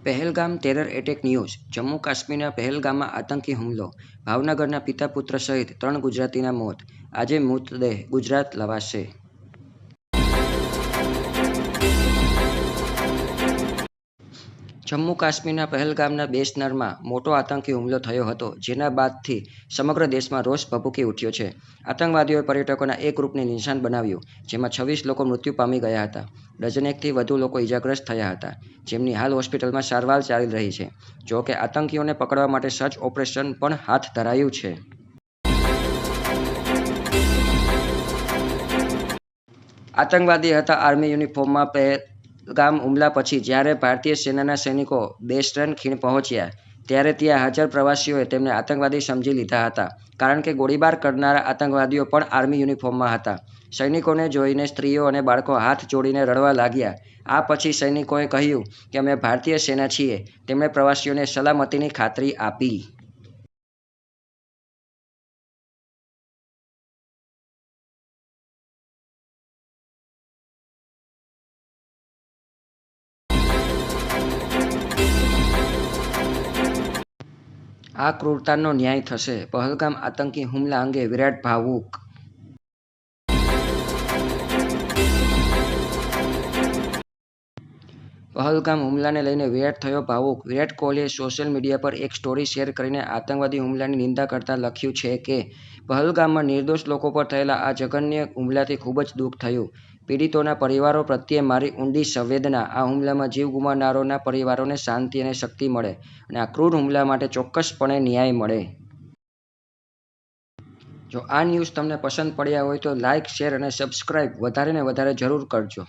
Pahalgam terror attack news Jammu કાશ્મીરના પહેલગામમાં આતંકી હુમલો, ભાવનગરના પિતા પુત્ર સહિત 3 ગુજરાતીના મોત, આજે મૃતદેહ ગુજરાત લવાશે. જમ્મુ કાશ્મીરના પહેલગામના બેસનરમાં મોટો આતંકી હુમલો થયો હતો, જેના બાદથી સમગ્ર દેશમાં રોષ ભભૂકી ઉઠ્યો છે. આતંકવાદીઓએ પર્યટકોના એક ગ્રુપને નિશાન બનાવ્યું, જેમાં 26 લોકો મૃત્યુ પામી ગયા હતા. ડઝનેકથી વધુ લોકો ઇજાગ્રસ્ત થયા હતા, જેમની હાલ હોસ્પિટલમાં સારવાર ચાલી રહી છે. જો કે આતંકીઓને પકડવા માટે સર્ચ ઓપરેશન પણ હાથ ધરાયું છે. આતંકવાદી હતા આર્મી યુનિફોર્મમાં. પહેલગામ હુમલા પછી જ્યારે ભારતીય સેનાના સૈનિકો બેસરન ખીણ પહોંચ્યા, ત્યારે ત્યાં હાજર પ્રવાસીઓએ તેમને આતંકવાદી સમજી લીધા હતા, કારણ કે ગોળીબાર કરનારા આતંકવાદીઓ પણ આર્મી યુનિફોર્મમાં હતા. સૈનિકોને જોઈને સ્ત્રીઓ અને બાળકો હાથ જોડીને રડવા લાગ્યા. આ પછી સૈનિકોએ કહ્યું કે અમે ભારતીય સેના છીએ. તેમણે પ્રવાસીઓને સલામતીની ખાતરી આપી. આ ક્રૂરતાનો ન્યાય થશે. પહેલગામ આતંકી હુમલા અંગે વિરાટ ભાવુક. પહેલગામ હુમલાને લઈને વિરાટ થયો ભાવુક. વિરાટ કોહલીએ સોશિયલ મીડિયા પર એક સ્ટોરી શેર કરીને આતંકવાદી હુમલાની નિંદા કરતા લખ્યું છે કે પહેલગામમાં નિર્દોષ લોકો પર થયેલા આ જઘન્ય હુમલાથી ખૂબ જ દુઃખ થયું. પીડિતોના પરિવારો પ્રત્યે મારી ઊંડી સંવેદના. આ હુમલામાં જીવ ગુમાવનારોના પરિવારોને શાંતિ અને શક્તિ મળે અને આ ક્રૂર હુમલા માટે ચોક્કસપણે ન્યાય મળે. જો આ ન્યૂઝ તમને પસંદ પડ્યા હોય તો લાઇક, શેર અને સબસ્ક્રાઇબ વધારે ને વધારે જરૂર કરજો.